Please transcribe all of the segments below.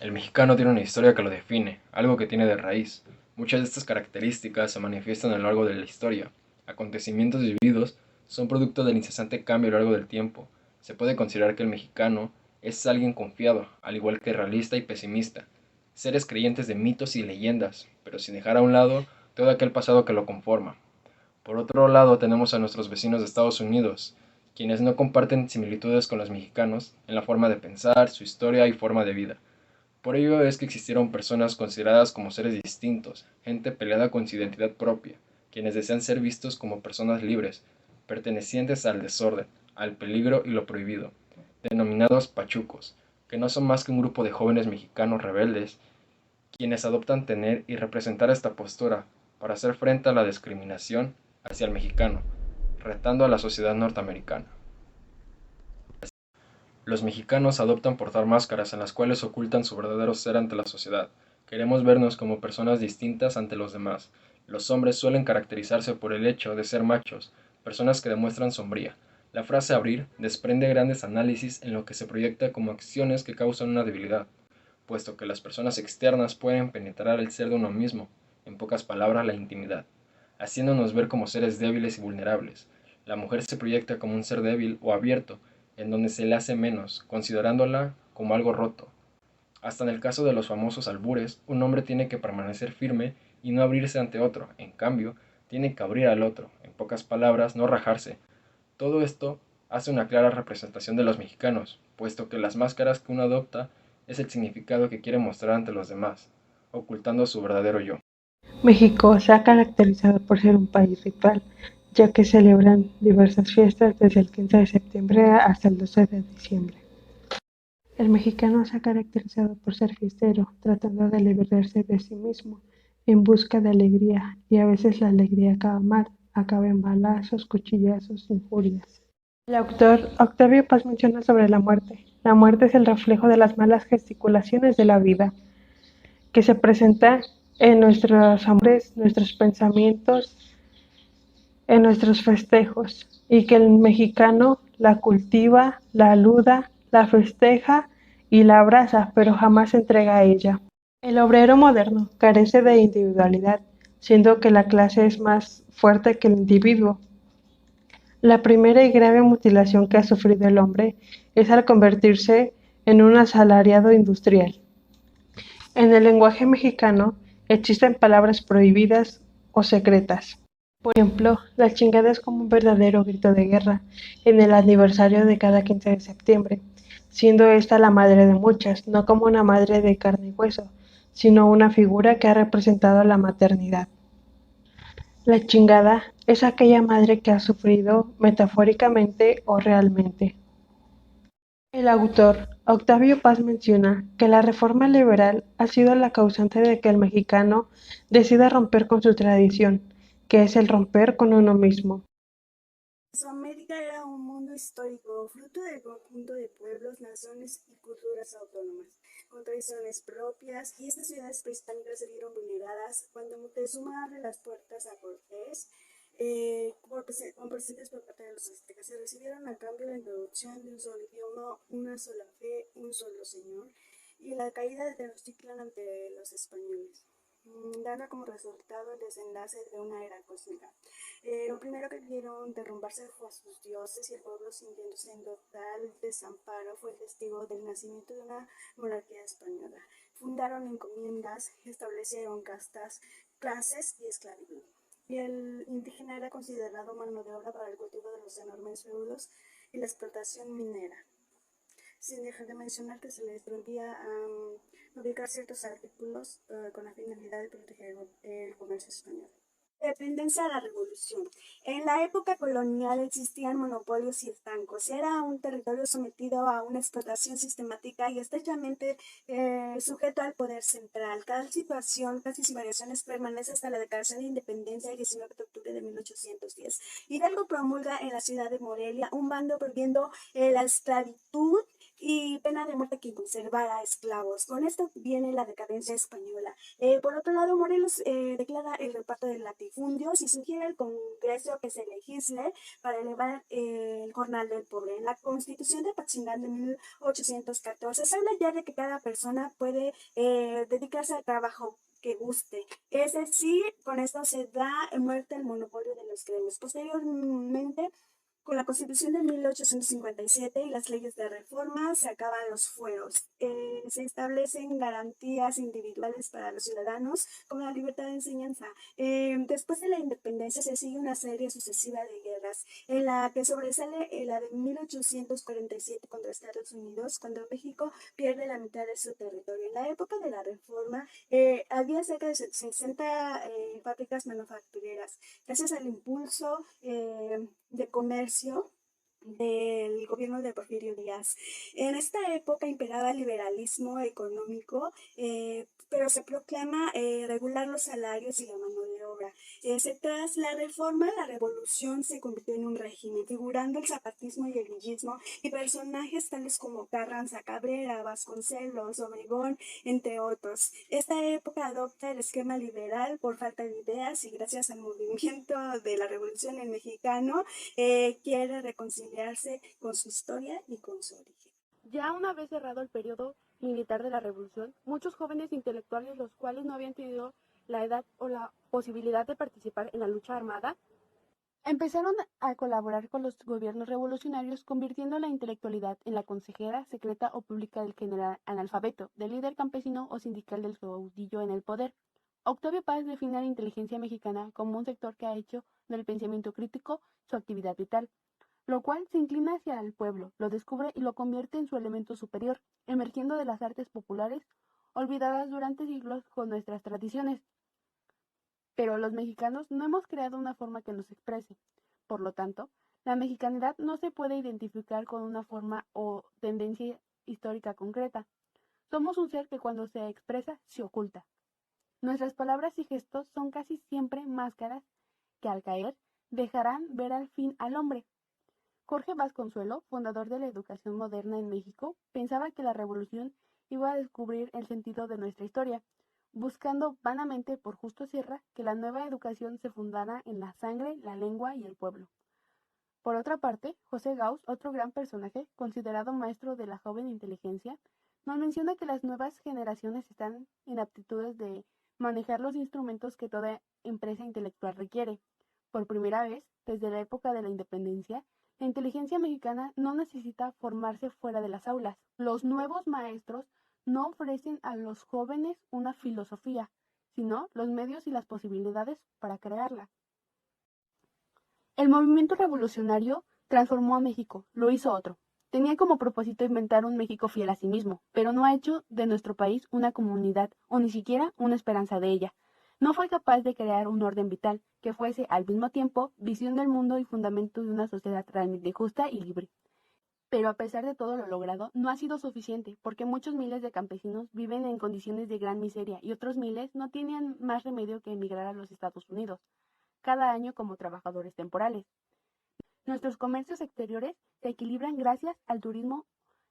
El mexicano tiene una historia que lo define, algo que tiene de raíz. Muchas de estas características se manifiestan a lo largo de la historia. Acontecimientos vividos son producto del incesante cambio a lo largo del tiempo. Se puede considerar que el mexicano es alguien confiado, al igual que realista y pesimista. Seres creyentes de mitos y leyendas, pero sin dejar a un lado todo aquel pasado que lo conforma. Por otro lado, tenemos a nuestros vecinos de Estados Unidos, quienes no comparten similitudes con los mexicanos en la forma de pensar, su historia y forma de vida. Por ello es que existieron personas consideradas como seres distintos, gente peleada con su identidad propia, quienes desean ser vistos como personas libres, pertenecientes al desorden, al peligro y lo prohibido, denominados pachucos, que no son más que un grupo de jóvenes mexicanos rebeldes, quienes adoptan tener y representar esta postura para hacer frente a la discriminación hacia el mexicano, retando a la sociedad norteamericana. Los mexicanos adoptan portar máscaras en las cuales ocultan su verdadero ser ante la sociedad. Queremos vernos como personas distintas ante los demás. Los hombres suelen caracterizarse por el hecho de ser machos, personas que demuestran sombría. La frase abrir desprende grandes análisis en lo que se proyecta como acciones que causan una debilidad, puesto que las personas externas pueden penetrar el ser de uno mismo, en pocas palabras la intimidad, haciéndonos ver como seres débiles y vulnerables. La mujer se proyecta como un ser débil o abierto, en donde se le hace menos, considerándola como algo roto. Hasta en el caso de los famosos albures, un hombre tiene que permanecer firme y no abrirse ante otro, en cambio, tiene que abrir al otro, en pocas palabras, no rajarse. Todo esto hace una clara representación de los mexicanos, puesto que las máscaras que uno adopta es el significado que quiere mostrar ante los demás, ocultando su verdadero yo. México se ha caracterizado por ser un país ritual, ya que celebran diversas fiestas desde el 15 de septiembre hasta el 12 de diciembre. El mexicano se ha caracterizado por ser fiestero, tratando de liberarse de sí mismo en busca de alegría, y a veces la alegría acaba mal, acaba en balazos, cuchillazos, injurias. El autor Octavio Paz menciona sobre la muerte. La muerte es el reflejo de las malas gesticulaciones de la vida, que se presenta en nuestros amores, nuestros pensamientos, en nuestros festejos, y que el mexicano la cultiva, la aluda, la festeja y la abraza, pero jamás se entrega a ella. El obrero moderno carece de individualidad, siendo que la clase es más fuerte que el individuo. La primera y grave mutilación que ha sufrido el hombre es al convertirse en un asalariado industrial. En el lenguaje mexicano existen palabras prohibidas o secretas. Por ejemplo, la chingada es como un verdadero grito de guerra en el aniversario de cada 15 de septiembre, siendo esta la madre de muchas, no como una madre de carne y hueso, sino una figura que ha representado la maternidad. La chingada es aquella madre que ha sufrido metafóricamente o realmente. El autor Octavio Paz menciona que la reforma liberal ha sido la causante de que el mexicano decida romper con su tradición, que es el romper con uno mismo. Mesoamérica era un mundo histórico, fruto del conjunto de pueblos, naciones y culturas autónomas, con tradiciones propias, y estas ciudades prehispánicas se vieron vulneradas cuando Moctezuma abre las puertas a Cortés, con presentes por parte de los aztecas. Se recibieron a cambio la introducción de un solo idioma, una sola fe, un solo señor, y la caída de Tenochtitlan ante los españoles, dando como resultado el desenlace de una era cósmica. Lo primero que vieron derrumbarse fue a sus dioses, y el pueblo, sintiéndose en total desamparo, fue testigo del nacimiento de una monarquía española. Fundaron encomiendas, establecieron castas, clases y esclavitud. Y el indígena era considerado mano de obra para el cultivo de los enormes feudos y la explotación minera, sin dejar de mencionar que se les prohibía fabricar ciertos artículos con la finalidad de proteger el comercio español. Dependencia de la revolución. En la época colonial existían monopolios y estancos. Era un territorio sometido a una explotación sistemática y estrechamente sujeto al poder central. Cada situación, casi sin variaciones, permanece hasta la declaración de independencia el 19 de octubre de 1810. Hidalgo promulga en la ciudad de Morelia un bando prohibiendo la esclavitud y pena de muerte que conservara esclavos. Con esto viene la decadencia española. Por otro lado, Morelos declara el reparto de latifundios y sugiere al Congreso que se legisle para elevar el jornal del pobre. En la Constitución de Patzingán de 1814 se habla ya de que cada persona puede dedicarse al trabajo que guste. Es decir, con esto se da muerte al monopolio de los gremios. Posteriormente, con la Constitución de 1857 y las leyes de reforma se acaban los fueros. Se establecen garantías individuales para los ciudadanos como la libertad de enseñanza. Después de la independencia se sigue una serie sucesiva de guerras, en la que sobresale la de 1847 contra Estados Unidos, cuando México pierde la mitad de su territorio. En la época de la reforma había cerca de 60 fábricas manufactureras. Gracias al impulso de comercio del gobierno de Porfirio Díaz. En esta época imperaba el liberalismo económico, pero se proclama regular los salarios y la mano de obra. Tras la reforma, la revolución se convirtió en un régimen, figurando el zapatismo y el villismo, y personajes tales como Carranza, Cabrera, Vasconcelos, Obregón, entre otros. Esta época adopta el esquema liberal por falta de ideas y gracias al movimiento de la revolución el mexicano quiere reconciliarse con su historia y con su origen. Ya una vez cerrado el periodo militar de la Revolución, muchos jóvenes intelectuales, los cuales no habían tenido la edad o la posibilidad de participar en la lucha armada, empezaron a colaborar con los gobiernos revolucionarios, convirtiendo la intelectualidad en la consejera secreta o pública del general analfabeto, del líder campesino o sindical del caudillo en el poder. Octavio Paz define a la inteligencia mexicana como un sector que ha hecho del pensamiento crítico su actividad vital, lo cual se inclina hacia el pueblo, lo descubre y lo convierte en su elemento superior, emergiendo de las artes populares, olvidadas durante siglos con nuestras tradiciones. Pero los mexicanos no hemos creado una forma que nos exprese. Por lo tanto, la mexicanidad no se puede identificar con una forma o tendencia histórica concreta. Somos un ser que cuando se expresa, se oculta. Nuestras palabras y gestos son casi siempre máscaras que al caer dejarán ver al fin al hombre. Jorge Vasconcelos, fundador de la educación moderna en México, pensaba que la revolución iba a descubrir el sentido de nuestra historia, buscando vanamente por Justo Sierra que la nueva educación se fundara en la sangre, la lengua y el pueblo. Por otra parte, José Gauss, otro gran personaje, considerado maestro de la joven inteligencia, nos menciona que las nuevas generaciones están en aptitudes de manejar los instrumentos que toda empresa intelectual requiere. Por primera vez, desde la época de la independencia, la inteligencia mexicana no necesita formarse fuera de las aulas. Los nuevos maestros no ofrecen a los jóvenes una filosofía, sino los medios y las posibilidades para crearla. El movimiento revolucionario transformó a México, lo hizo otro. Tenía como propósito inventar un México fiel a sí mismo, pero no ha hecho de nuestro país una comunidad o ni siquiera una esperanza de ella. No fue capaz de crear un orden vital que fuese al mismo tiempo visión del mundo y fundamento de una sociedad realmente justa y libre. Pero a pesar de todo lo logrado, no ha sido suficiente, porque muchos miles de campesinos viven en condiciones de gran miseria y otros miles no tienen más remedio que emigrar a los Estados Unidos, cada año como trabajadores temporales. Nuestros comercios exteriores se equilibran gracias al turismo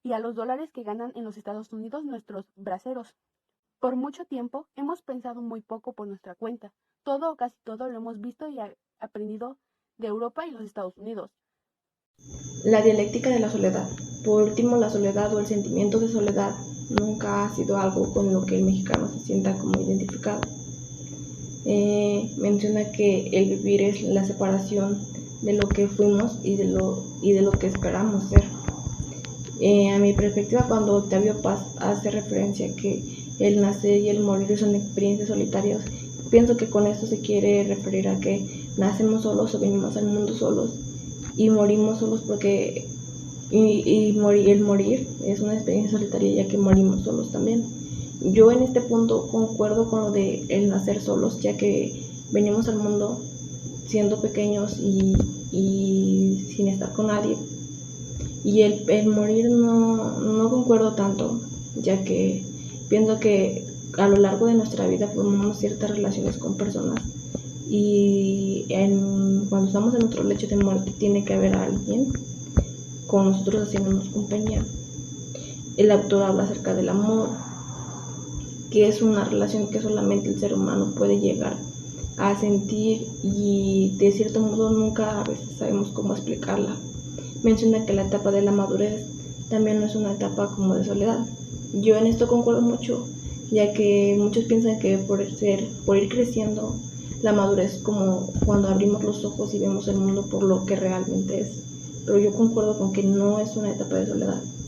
y a los dólares que ganan en los Estados Unidos nuestros braceros. Por mucho tiempo hemos pensado muy poco por nuestra cuenta. Todo o casi todo lo hemos visto y aprendido de Europa y los Estados Unidos. La dialéctica de la soledad. Por último, la soledad o el sentimiento de soledad nunca ha sido algo con lo que el mexicano se sienta como identificado. Menciona que el vivir es la separación de lo que fuimos y de lo que esperamos ser. A mi perspectiva, cuando Octavio Paz hace referencia a que el nacer y el morir son experiencias solitarias, pienso que con esto se quiere referir a que nacemos solos o venimos al mundo solos y morimos solos porque el morir es una experiencia solitaria, ya que morimos solos también. Yo en este punto concuerdo con lo de el nacer solos, ya que venimos al mundo siendo pequeños y sin estar con nadie. Y el morir no concuerdo tanto, ya que pienso que a lo largo de nuestra vida formamos ciertas relaciones con personas y cuando estamos en nuestro lecho de muerte tiene que haber alguien con nosotros haciéndonos compañía. el autor habla acerca del amor, que es una relación que solamente el ser humano puede llegar a sentir y de cierto modo nunca a veces sabemos cómo explicarla. Menciona que la etapa de la madurez también no es una etapa como de soledad. Yo en esto concuerdo mucho, ya que muchos piensan que por ir creciendo, la madurez es como cuando abrimos los ojos y vemos el mundo por lo que realmente es. Pero yo concuerdo con que no es una etapa de soledad.